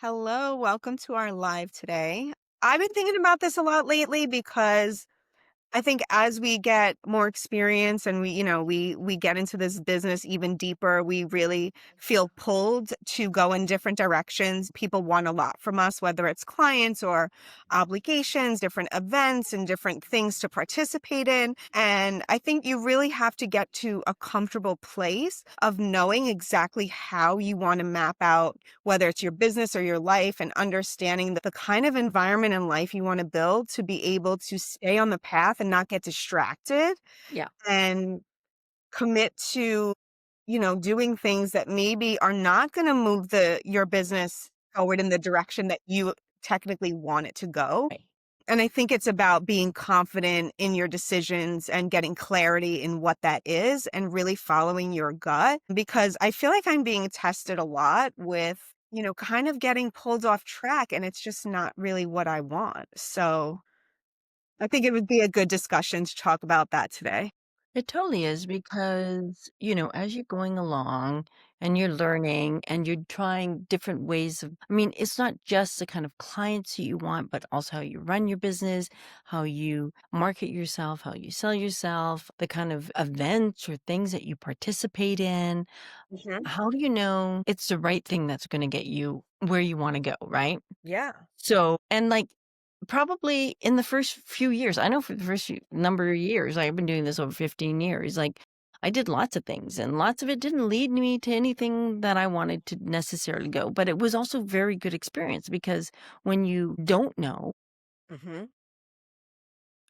Hello, welcome to our live today. I've been thinking about this a lot lately because I think as we get more experience and we get into this business even deeper, we really feel pulled to go in different directions. People want a lot from us, whether it's clients or obligations, different events and different things to participate in. And I think you really have to get to a comfortable place of knowing exactly how you want to map out whether it's your business or your life, and understanding the kind of environment and life you want to build to be able to stay on the path and not get distracted Yeah, and commit to, doing things that maybe are not going to move the your business forward in the direction that you technically want it to go. right. And I think it's about being confident in your decisions and getting clarity in what that is and really following your gut, because I feel like I'm being tested a lot with, kind of getting pulled off track, and it's just not really what I want. So I think it would be a good discussion to talk about that today. It totally is because, as you're going along and you're learning and you're trying different ways of, it's not just the kind of clients that you want, but also how you run your business, how you market yourself, how you sell yourself, the kind of events or things that you participate in. Mhm. How do you know it's the right thing that's going to get you where you want to go, right? Yeah. So, and like probably in the first few years, I know for the first few number of years, I've been doing this over 15 years. Like I did lots of things and lots of it didn't lead me to anything that I wanted to necessarily go. But it was also very good experience because when you don't know, Mhm.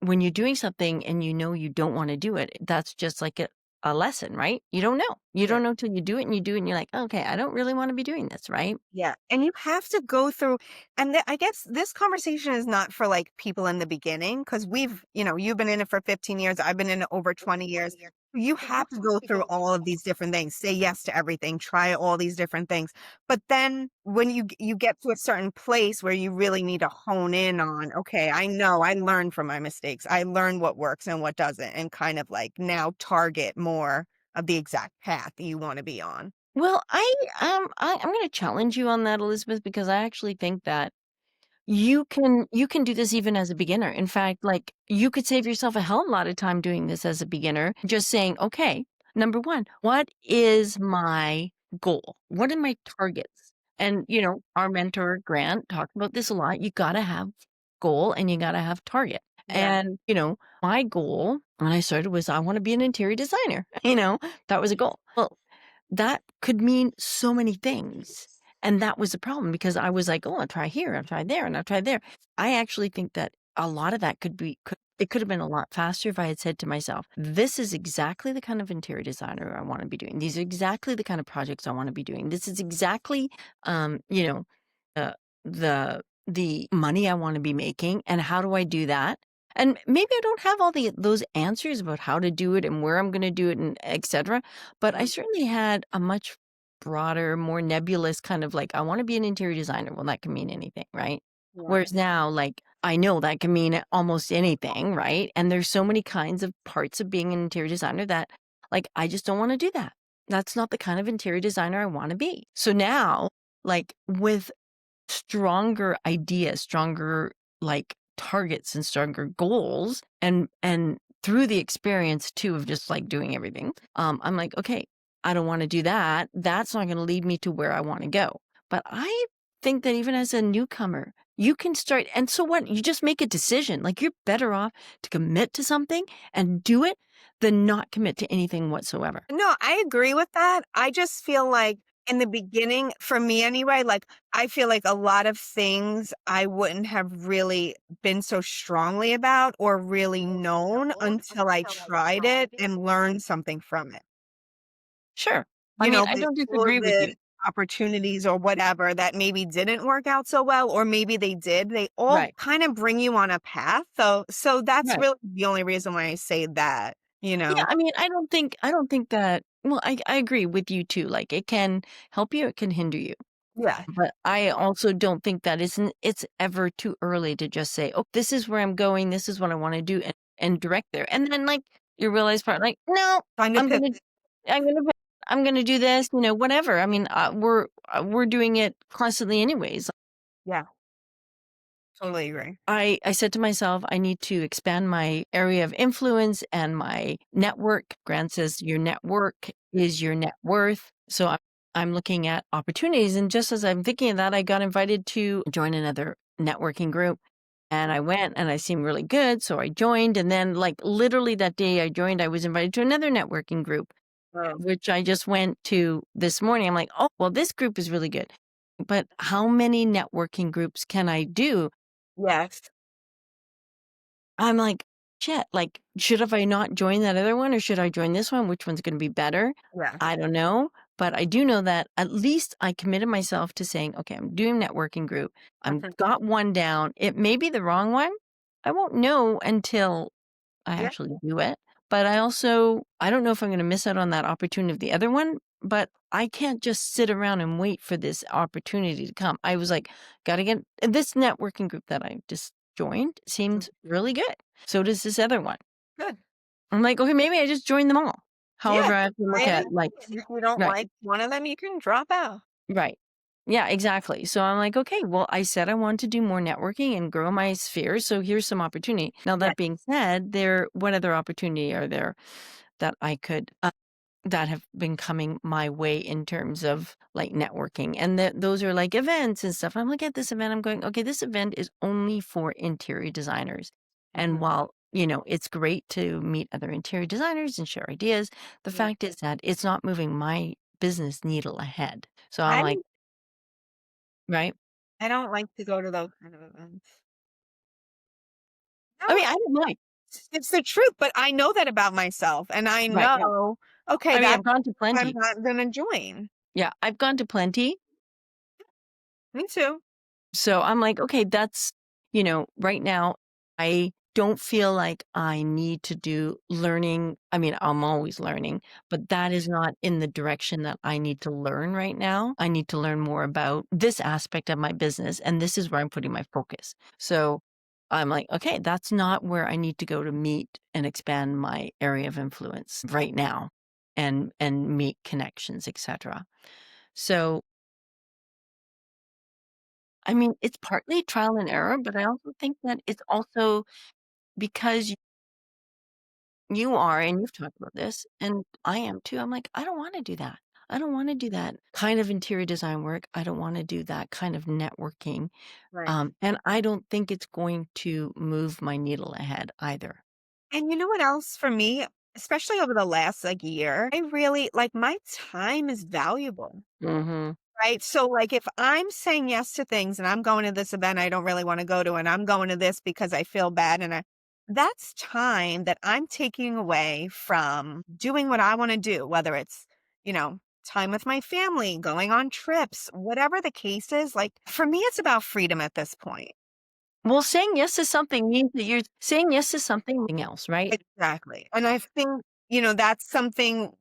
when you're doing something and you know you don't want to do it, that's just like a lesson, right? You don't know. You Yeah. don't know till you do it and you do it and you're like, okay, I don't really want to be doing this, right? Yeah, and you have to go through, and I guess this conversation is not for like people in the beginning, because you've been in it for 15 years, I've been in it over 20 years. You have to go through all of these different things, say yes to everything, try all these different things. But then when you get to a certain place where you really need to hone in on, okay, I know I learned from my mistakes. I learned what works and what doesn't, and kind of like now target more of the exact path you want to be on. Well, I'm going to challenge you on that, Elizabeth, because I actually think that you can do this even as a beginner. In fact, like, you could save yourself a hell of a lot of time doing this as a beginner, just saying, "Okay, number 1, what is my goal? What are my targets?" And, our mentor, Grant, talked about this a lot. You gotta have goal and you gotta have target. Yeah. And, my goal when I started was I wanna be an interior designer, that was a goal. Well, that could mean so many things. And that was the problem because I was like, "Oh, I'll try here, I'll try there, and I'll try there." I actually think that a lot of that could have been a lot faster if I had said to myself, "This is exactly the kind of interior designer I wanna be doing. These are exactly the kind of projects I wanna be doing. This is exactly, um, you know, uh, the money I wanna be making, and how do I do that?" And maybe I don't have all those answers about how to do it and where I'm gonna do it and etcetera, but I Mhm. certainly had a much broader, more nebulous kind of like, I wanna be an interior designer. Well, that can mean anything, right? Yeah. Whereas now, like, I know that can mean almost anything, right? And there's so many kinds of parts of being an interior designer that, like, I just don't wanna do that. That's not the kind of interior designer I wanna be. So now, like, with stronger ideas, stronger, like, targets and stronger goals, and through the experience too of just, like, doing everything, I'm like, "Okay, I don't wanna do that. That's not gonna lead me to where I wanna go." But I think that even as a newcomer, you can start and so what? You just make a decision, like, you're better off to commit to something and do it than not commit to anything whatsoever. No, I agree with that. I just feel like in the beginning, for me anyway, like I feel like a lot of things I wouldn't have really been so strongly about or really known until I tried it and learned something from it. Sure. I mean, I don't All of disagree with you. the opportunities or whatever that maybe didn't work out so well, or maybe they did, they all Right, kind of bring you on a path. So that's right. really the only reason why I say that, you Yeah, know. I mean, I don't think that well, I agree with you too, like, it can help you, it can hinder you, Yeah. but I also don't think that it's ever too early to just say, "Oh, this is where I'm going, this is what I wanna do," and direct there, and then, like, you realize part like, "No, Find a I'm pivot. gonna I'm gonna I'm gonna do this," whatever, I mean, we're doing it constantly anyways. Yeah, totally agree. I said to myself, I need to expand my area of influence and my network. Grant says your network is your net worth. So I'm looking at opportunities. And just as I'm thinking of that, I got invited to join another networking group. And I went and I seemed really good. So I joined. And then, like, literally that day I joined, I was invited to another networking group, Oh, which I just went to this morning. I'm like, oh, well, this group is really good. But how many networking groups can I do? yes. I'm like, "Shit, like, should have I not joined that other one or should I join this one? Which one's gonna be better?" Yeah. I don't know, but I do know that at least I committed myself to saying, "Okay, I'm doing networking group. I'm Mhm. got one down. It may be the wrong one. I won't know until I Yeah. actually do it, but I don't know if I'm gonna miss out on that opportunity of the other one, but I can't just sit around and wait for this opportunity to come." I was like, "Gotta get" and this networking group that I just joined Mm, seemed really good. So does this other one. good. I'm like, "Okay, maybe I just join them all." Yeah, However, I have to try look it at, out. like If you don't right, like one of them, you can drop out. right. Yeah, exactly. So I'm like, "Okay, well, I said I want to do more networking and grow my sphere, so here's some opportunity." Now Yeah. that being said, what other opportunity are there that I could, that have been coming my way in terms of, like, networking, and those are, like, events and stuff. I'm looking at this event, I'm going, "Okay, this event is only for interior designers." And Mhm. while, it's great to meet other interior designers and share ideas, the Yeah. fact is that it's not moving my business needle ahead. So I'm I like don't right? I don't like to go to those kind of events. I No, mean, I don't mind. it's the truth, but I know that about myself, and I Right, no. know, okay, I mean, that's I've gone to I'm plenty. not gonna join. Yeah, I've gone to plenty. Me too. So I'm like, okay, that's, right now I don't feel like I need to do learning. I mean, I'm always learning, but that is not in the direction that I need to learn right now. I need to learn more about this aspect of my business, and this is where I'm putting my focus. So I'm like, okay, that's not where I need to go to meet and expand my area of influence right now and make connections, etc. So I mean, it's partly trial and error, but I also think that it's also because you are, and you've talked about this, and I am too. I'm like, I don't want to do that. I don't want to do that kind of interior design work. I don't want to do that kind of networking. Right. And I don't think it's going to move my needle ahead either. And you know what else for me, especially over the last, like, year, I really like, my time is valuable. Hmm. Right? So, like, if I'm saying yes to things and I'm going to this event I don't really wanna go to, and I'm going to this because I feel bad and I that's time that I'm taking away from doing what I wanna do, whether it's, time with my family, going on trips, whatever the case is, like, for me, it's about freedom at this point. Well, saying yes to something means that you're saying yes to something else, right? Exactly, and I think, that's something,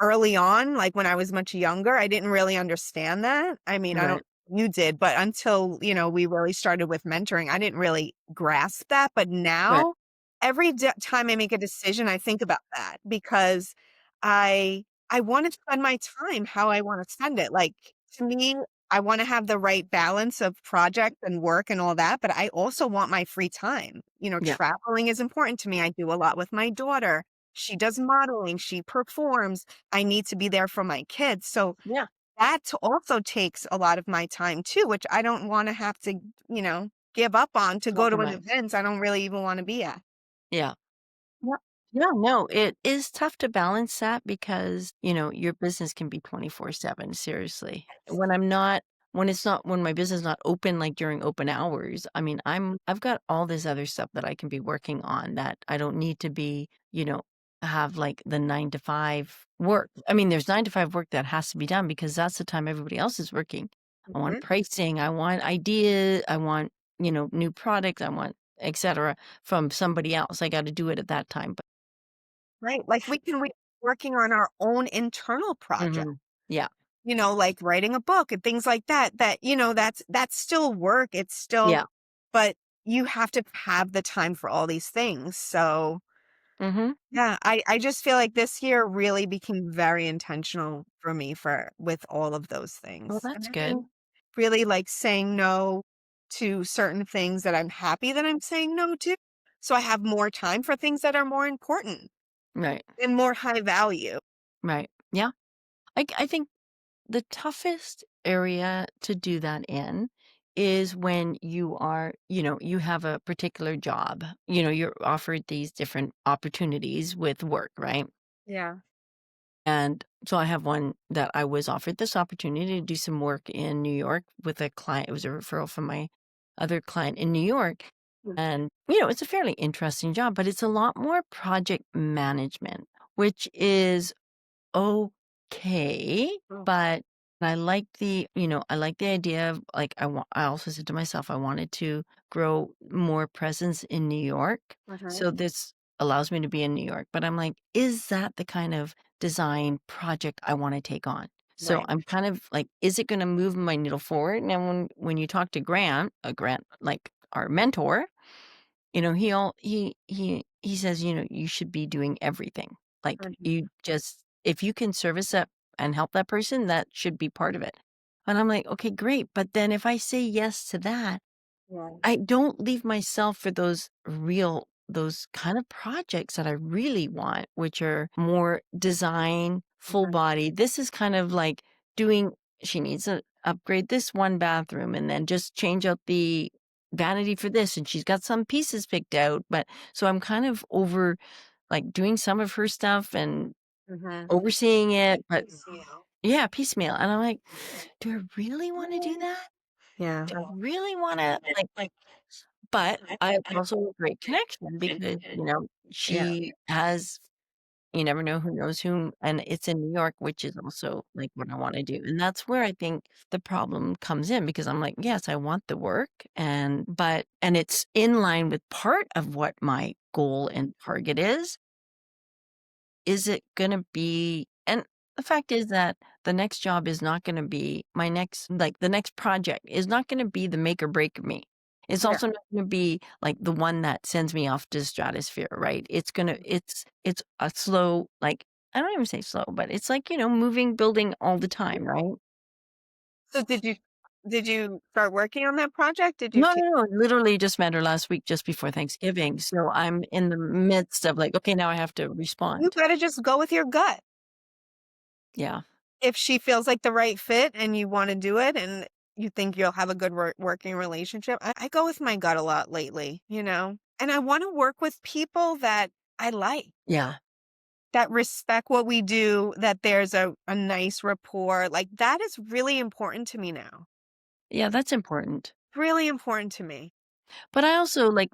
early on, like, when I was much younger, I didn't really understand that. I mean, I Right. don't you did, but until, we really started with mentoring, I didn't really grasp that, but Right. now, every time I make a decision, I think about that because I wanna spend my time how I wanna spend it, like, to me, I wanna have the right balance of project and work and all that, but I also want my free time. Yeah. Traveling is important to me. I do a lot with my daughter. She does modeling, she performs. I need to be there for my kids. So Yeah. that also takes a lot of my time too, which I don't wanna have to, give up on to go to an Compromise. event I don't really even wanna be at. Yeah. Yeah. Yeah, no, it is tough to balance that because, your business can be 24/7, seriously. When my business is not open, like, during open hours, I mean, I've got all this other stuff that I can be working on that I don't need to be, have, like, the 9 to 5 work. I mean, there's 9 to 5 work that has to be done because that's the time everybody else is working. I want Mhm. pricing, I want ideas, I want, new products, I want etcetera from somebody else. I gotta do it at that time. Right, like, we can be working on our own internal project. Mhm. Yeah, Like writing a book and things like that, that's still work. It's still yeah. but you have to have the time for all these things. So, Mhm. yeah, I just feel like this year really became very intentional for me with all of those Well, things. And that's I've been good. really like saying no to certain things that I'm happy that I'm saying no to. So I have more time for things that are more important Right. and more high value. Right. Yeah. I think the toughest area to do that in is when you are, you have a particular job. You're offered these different opportunities with work, right? Yeah. And so I have one that I was offered this opportunity to do some work in New York with a client. It was a referral from my other client in New York. Mm. And, it's a fairly interesting job, but it's a lot more project management, which is okay, Oh, but I like the idea of, like, I also said to myself I wanted to grow more presence in New York, uh-huh. so this allows me to be in New York, but I'm like, "Is that the kind of design project I wanna take on?" So Right. I'm kind of like, "Is it gonna move my needle forward?" Now when you talk to Grant, like, our mentor, he says, "You should be doing everything." Like, Mhm. you just if you can service that and help that person, that should be part of it. And I'm like, "Okay, great." But then if I say yes to that, Yeah. I don't leave myself for those kind of projects that I really want, which are more design, full Uh-huh. body. This is kind of like doing she needs to upgrade this one bathroom and then just change out the vanity for this, and she's got some pieces picked out, but so I'm kind of like, doing some of her stuff and Mhm. overseeing it, but Piecemeal. yeah, piecemeal, and I'm like, "Do I really wanna do that? Yeah. Do I really wanna, like" but I have also a great connection because, Yeah. she has you never know who knows whom, and it's in New York, which is also, like, what I wanna do, and that's where I think the problem comes in because I'm like, "Yes, I want the work," and it's in line with part of what my goal and target is. Is it gonna be and the fact is that the next job is not gonna be the next project is not gonna be the make or break me. It's Yeah. also not gonna be, like, the one that sends me off to the stratosphere, right? It's a slow, like I don't even say slow, but it's like, moving building all the time, right? So did you start working on that project? Did you No, take no, no, literally just met her last week just before Thanksgiving, so I'm in the midst of, like, okay, now I have to you respond. gotta just go with your gut. Yeah. If she feels like the right fit and you wanna do it and you think you'll have a good working relationship, I go with my gut a lot lately, you know? And I wanna work with people that I like, Yeah. that respect what we do, that there's a nice rapport, like, that is really important to me now. Yeah, that's important. Really important to me. But I also like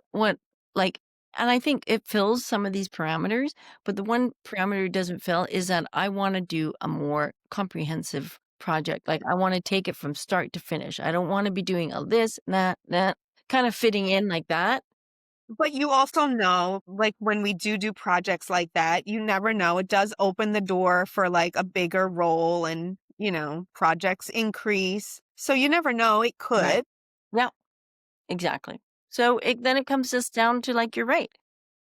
and I think it fills some of these parameters, but the one parameter it doesn't fill is that I wanna do a more comprehensive project. Like, I wanna take it from start to finish. I don't wanna be doing a this, that, kind of fitting in like that. But you also know, like, when we do projects like that, you never know. It does open the door for, like, a bigger role and, projects increase. So you never know, it Right. could. Yeah, exactly. So, it comes just down to, like, you're right.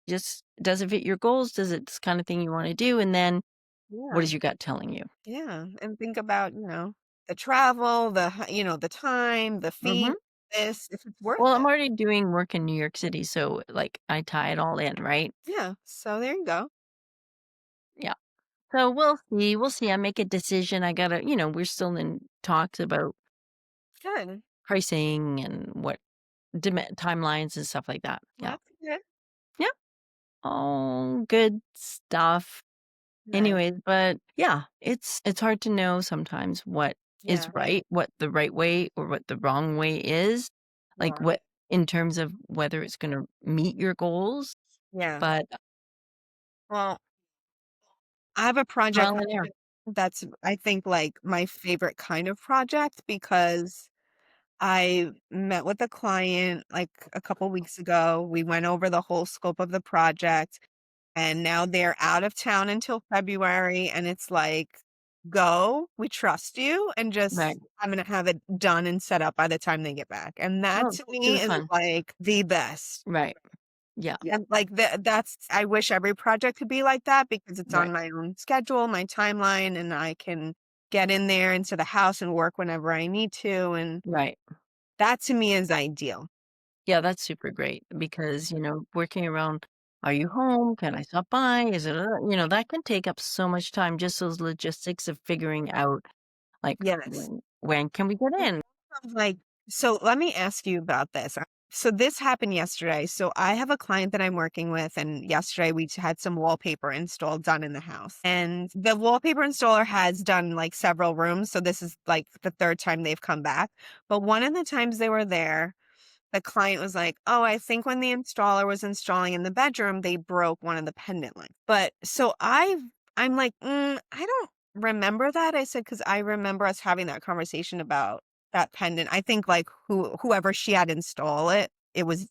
Just does it fit your goals? Does it this kind of thing you wanna do? And then what Yeah, is your gut telling you? yeah, and think about, the travel, the time, the fee, Mhm. this, if it's worth Well, I'm it. already doing work in New York City, so, like, I tie it all in, right? Yeah, so there you go. Yeah. So we'll see. I make a decision. I gotta we're still in talks about Good. pricing and what timelines and stuff like that. Well, Yeah. that's good. Yeah. Oh, good stuff. Nice. Anyways, but yeah, it's hard to know sometimes what is Yeah, right, what the right way or what the wrong way is. Like yeah, what in terms of whether it's gonna meet your goals, yeah. but Well, I have a project trial and error. that's, I think, like, my favorite kind of project because I met with a client, like, a couple weeks ago. We went over the whole scope of the project, and now they're out of town until February, and it's like, "Go, we trust you, and Right. just I'm gonna have it done and set up by the time they get back." And that Oh, to me super is, fun. like, the best. Right. Yeah. And, like, that's I wish every project could be like that because it's on Right. my own schedule, my timeline, and I can get in there into the house and work whenever I need to, and Right. that to me is ideal. Yeah, that's super great because, working around, are you home? Can I stop by? Is it, that can take up so much time, just those logistics of figuring out, like, Yes. when can we get in? Like, so let me ask you about this. So this happened yesterday. So I have a client that I'm working with, and yesterday we had some wallpaper installed done in the house. And the wallpaper installer has done like several rooms. So this is like the third time they've come back. But one of the times they were there, the client was like, "Oh, I think when the installer was installing in the bedroom, they broke one of the pendant lines." But so I'm like, I don't remember that." I said, "Because I remember us having that conversation about that pendant." I think like whoever she had install it, it was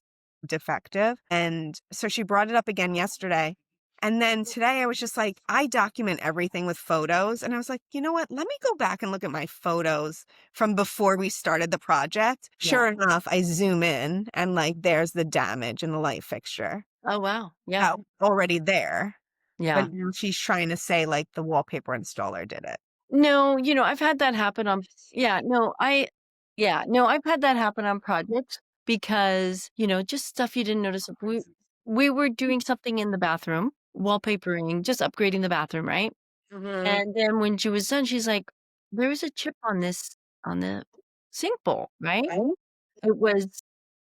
defective. And so she brought it up again yesterday. And then today I was just like, I document everything with photos. And I was like, you know what? Let me go back and look at my photos from before we started the project. Yeah. Sure enough, I zoom in and like there's the damage in the light fixture. Oh, wow. Yeah. That was already there. Yeah. But now she's trying to say like the wallpaper installer did it. No, I've had that happen on yeah, no, I've had that happen on projects because, just stuff you didn't notice. We were doing something in the bathroom, wallpapering, just upgrading the bathroom, right? Mhm. And then when she was done, she's like, "There's a chip on the sink bowl," right? Right? It was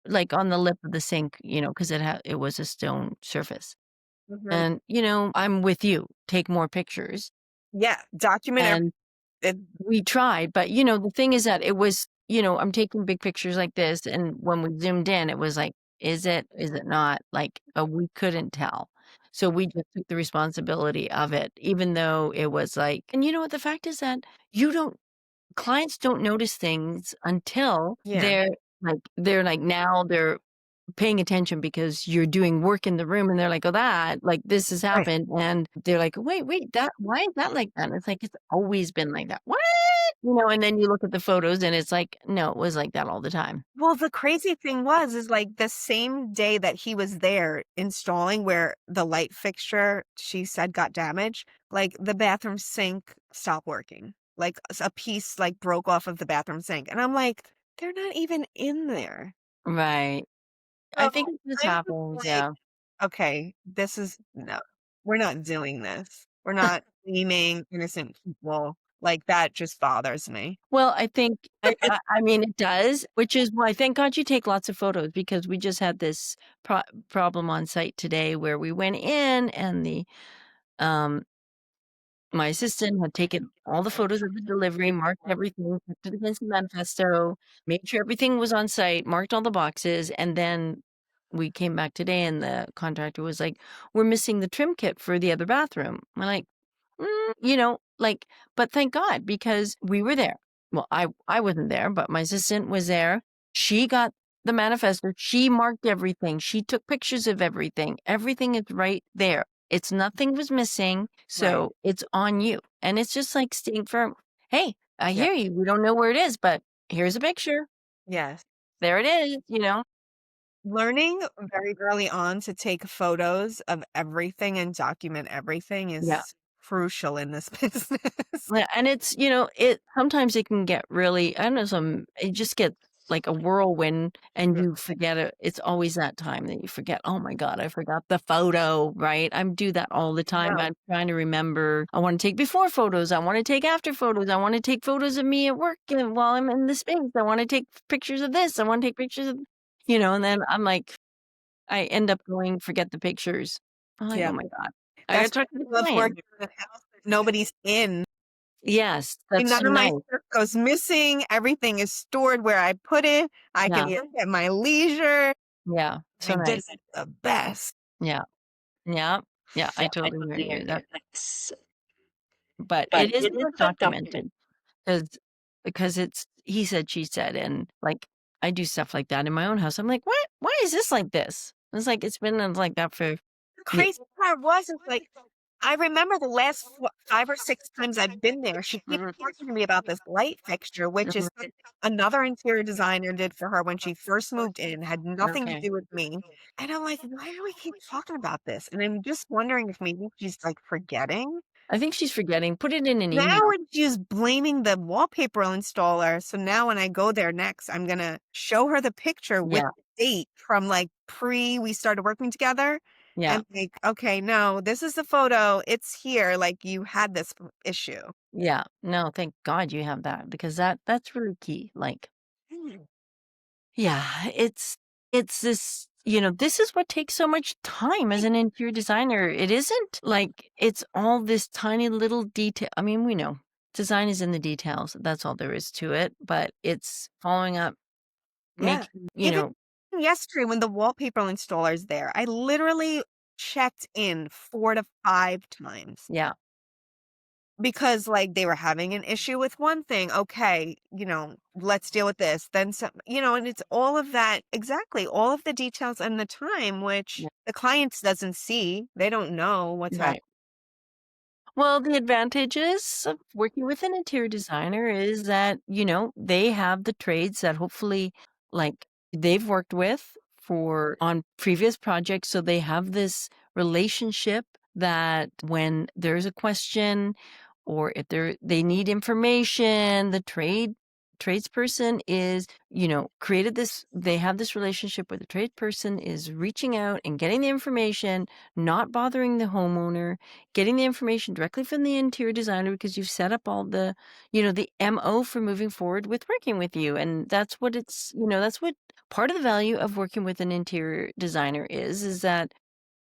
like on the lip of the sink, because it was a stone surface. Mhm. And, I'm with you. Take more pictures. Yeah, document And it. we tried, but, the thing is that it was, I'm taking big pictures like this, and when we zoomed in, it was like, "Is it? Is it not?" Like, we couldn't tell. So we just took the responsibility of it, even though it was like and you know what? The fact is that you don't clients don't notice things until Yeah, now they're paying attention because you're doing work in the room and they're like, "Oh, that like, this has right. happened," and they're like, "Wait, that why is that like that?" And it's like, "It's always been like that." "What?" And then you look at the photos and it's like, "No, it was like that all the time." Well, the crazy thing is like the same day that he was there installing where the light fixture, she said, got damaged, like the bathroom sink stopped working. Like a piece like broke off of the bathroom sink. And I'm like, they're not even in there. Right. I So think it just I'm just happens, like, yeah. okay, this is no, we're not doing this. We're not blaming innocent people. Like that just bothers me. Well, I think I mean, it does, which is why thank God you take lots of photos because we just had this problem on site today where we went in and um my assistant had taken all the photos of the delivery, marked everything, checked it against the manifesto, made sure everything was on site, marked all the boxes, and then we came back today and the contractor was like, "We're missing the trim kit for the other bathroom." I'm like, like, but thank God because we were there. Well, I wasn't there, but my assistant was there. She got the manifesto. She marked everything. She took pictures of everything. Everything is right there. It's nothing was missing, Right. so it's on you. And it's just like staying firm. Hey, I Yeah. hear you. We don't know where it is, but here's a picture. Yes. There it is. Learning very early on to take photos of everything and document everything Yeah. is crucial in this business. Yeah, and it's, it sometimes it can get really I don't know, it just gets like a whirlwind and Yeah. you forget it. It's always that time that you forget, "Oh my god, I forgot the photo," right? I do that all the time. No. I'm trying to remember. I wanna take before photos. I wanna take after photos. I wanna take photos of me at work and while I'm in the space. I wanna take pictures of this. I wanna take pictures of and then I'm like, I end up going forget the pictures. I'm like, "Oh Yeah. my god." I gotta That's talk to why the I love client. working in a house that nobody's in. Yes, And that's none so of my nice. stuff goes missing. Everything is stored where I put it. I can Yeah. look at my leisure. Yeah, I so did nice. the best. Yeah, yeah, yeah, I Yeah, I totally hear totally you, that agree. but But it is it is worth worth documenting. documenting 'cause because it's he said, she said, and, like, I do stuff like that in my own house. I'm like, "What? Why is this like this?" It's like, it's been, like that for The ye crazy part was, is like, I remember the last 5 or 6 times I've been there, she keeps Mhm, talking to me about this light fixture, which is mhm, something another interior designer did for her when she first moved in, had nothing to okay. do with me, and I'm like, "Why do we keep talking about this?" And I'm just wondering if maybe she's, like, forgetting. I think she's forgetting. Put it in an Now email. she's blaming the wallpaper installer, so now when I go there next, I'm gonna show her the picture with Yeah, the date from, like, we started working together, yeah, and like, "Okay, no, this is the photo, it's here, like, you had this issue." yeah. No, thank God you have that because that's really key. Like, Mm. yeah, it's this, this is what takes so much time as Right. an interior designer. It isn't like it's all this tiny little detail. I mean, we know design is in the details. That's all there is to it, but it's following up, Yeah. making, Even yesterday when the wallpaper installer's there, I literally checked in 4 to 5 times. yeah, Because, like, they were having an issue with one thing, okay, let's deal with this, then some, and it's all of that exactly, all of the details and the time, which yeah, the clients doesn't see, they don't know what's happening. right. Well, the advantages of working with an interior designer is that, they have the trades that hopefully like they've worked with for on previous projects. So they have this relationship that when there's a question or if they need information, the tradesperson is, created this, they have this relationship where the tradesperson is reaching out and getting the information, not bothering the homeowner, getting the information directly from the interior designer because you've set up all the MO for moving forward with working with you. And that's what that's what part of the value of working with an interior designer is that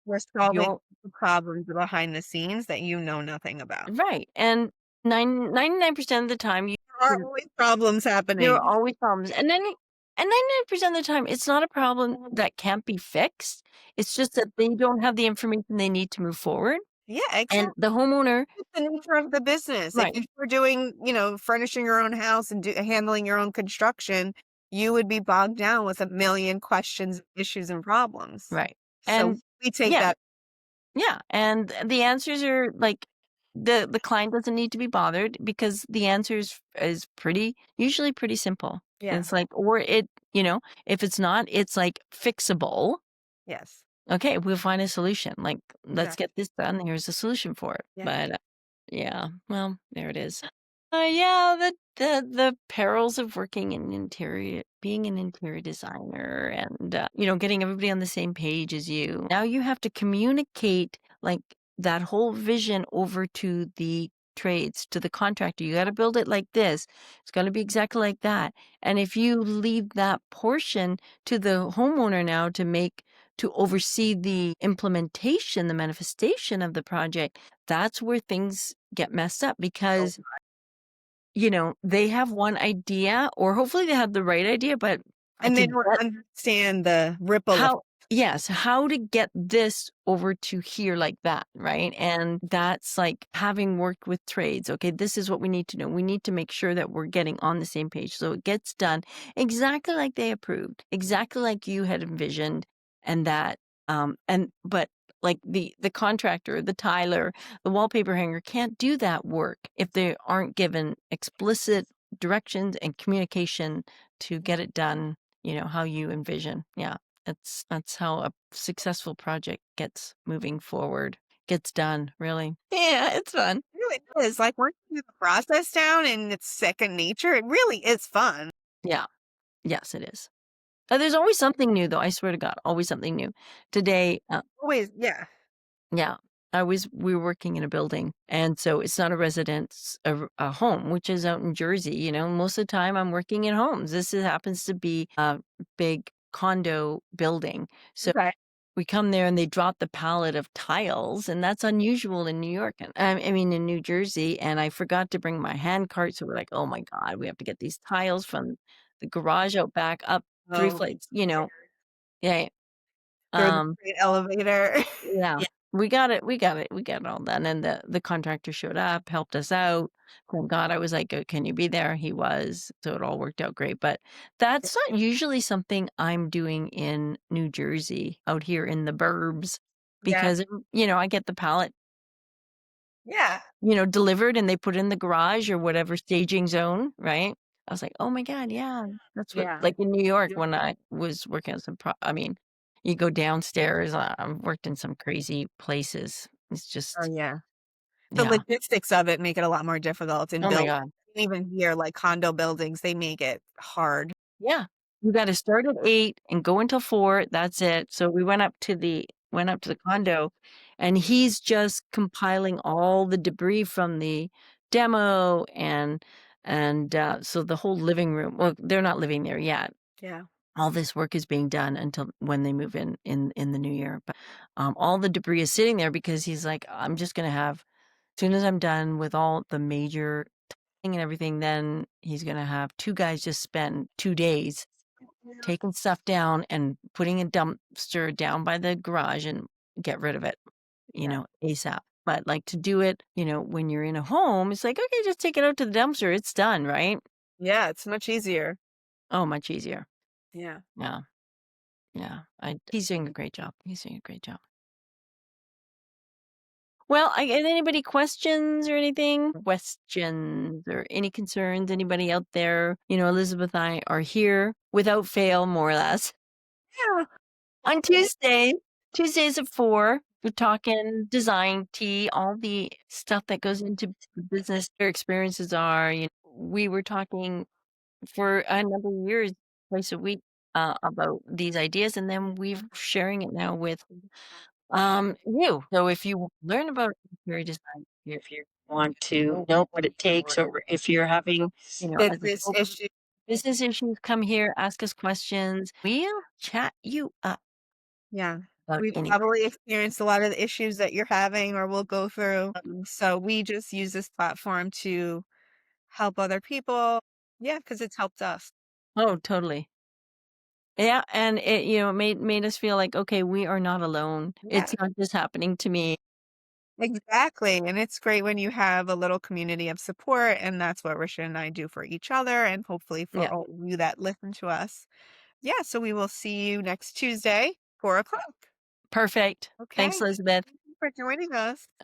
We're solving you'll the problems behind the scenes that you know nothing about. right. And 99% of the time There are always problems there are happening. always problems. And 99% of the time it's not a problem that can't be fixed. It's just that they don't have the information they need to move forward. Yeah, And exactly. the homeowner It's the nature of the business. If right, you were doing, furnishing your own house and handling your own construction, you would be bogged down with a million questions, issues, and problems. right. So And we take yeah, that. yeah, and the answers are like the client doesn't need to be bothered because the answer is pretty usually pretty simple. Yeah. It's like or if it's not, it's like fixable. Yes. Okay, we'll find a solution. Like, let's Exactly. get this done. Here's a solution for it. Yeah. But yeah, well, there it is. Yeah, the perils of working in interior, being an interior designer, and getting everybody on the same page as you. Now you have to communicate like that whole vision over to the trades, to the contractor. You got to build it like this. It's going to be exactly like that. And if you leave that portion to the homeowner now to oversee the implementation, the manifestation of the project, that's where things get messed up So because they have one idea or hopefully they have the right idea, but and to they don't get understand the ripple effect. how yes, how to get this over to here like that, right? And that's like having worked with trades. Okay, this is what we need to know. We need to make sure that we're getting on the same page so it gets done exactly like they approved, exactly like you had envisioned, and that and but like the contractor, the tiler, the wallpaper hanger can't do that work if they aren't given explicit directions and communication to get it done, how you envision. Yeah. That's how a successful project gets moving forward, gets done, really. Yeah, it's fun. It really is. Like once you get the process down and it's second nature, it really is fun. Yeah. Yes, it is. There's always something new, though. I swear to God, always something new. Today, Always, yeah. yeah, we were working in a building, and so it's not a residence, a home, which is out in Jersey. Most of the time I'm working in homes. Happens to be a big condo building, so Okay. we come there and they drop the pallet of tiles, and that's unusual in New York, and I mean, in New Jersey, and I forgot to bring my hand cart, so we're like, "Oh my god, we have to get these tiles from the garage out back up 3 Oh, flights," you know? Yeah, through the um, freight elevator. yeah. Yeah. We got it all done, and the contractor showed up, helped us out. Thank God, I was like, "Can you be there?" He was, so it all worked out great, but that's not usually something I'm doing in New Jersey, out here in the burbs, Yeah. because, I get the pallet, Yeah. delivered and they put it in the garage or whatever staging zone, right? I was like, "Oh my god, yeah." That's what Yeah. like, in New York when I was working on I mean, you go downstairs, I've worked in some crazy places. It's Oh, just yeah. The Yeah. logistics of it make it a lot more difficult in Oh my build god. even here, like condo buildings, they make it hard. Yeah. You gotta start at 8 and go until 4, that's it. So we went up to the condo, and he's just compiling all the debris from the demo so the whole living room, well, they're not living there yet. Yeah. All this work is being done until when they move in the new year, but, all the debris is sitting there because he's like, "I'm just gonna have soon as I'm done with all the major thing and everything, then he's gonna have 2 guys just spend 2 days taking stuff down and putting a dumpster down by the garage and get rid of it, Yeah. ASAP." But, like, to do it, when you're in a home, it's like, "Okay, just take it out to the dumpster, it's done," right? Yeah, it's much easier. Oh, much easier. Yeah. Yeah, yeah. I he's doing a great job. He's doing a great job. Well, anybody questions or anything? Questions or any concerns? Anybody out there? Elizabeth and I are here without fail, more or less. Yeah. On Tuesdays at 4, we're talking design, tea, all the stuff that goes into business, their experiences are. We were talking for a number of years, twice a week, about these ideas, and then we're sharing it now with you. So if you learn about interior design, if you want to know what it takes, or if you're having, as a Business sole issue. business issues, come here, ask us questions. We'll chat you up Yeah. about We anything. probably experienced a lot of the issues that you're having or will go through. So we just use this platform to help other people. Yeah, because it's helped us. Oh, totally. Yeah, and it, made us feel like, okay, we are not alone. Yeah, It's not just happening to me. exactly. And it's great when you have a little community of support. And that's what Risha and I do for each other and hopefully for Yeah, all of you that listen to us. Yeah, so we will see you next Tuesday, 4 o'clock. perfect. Thanks, Okay. Elizabeth. Thank you for joining us.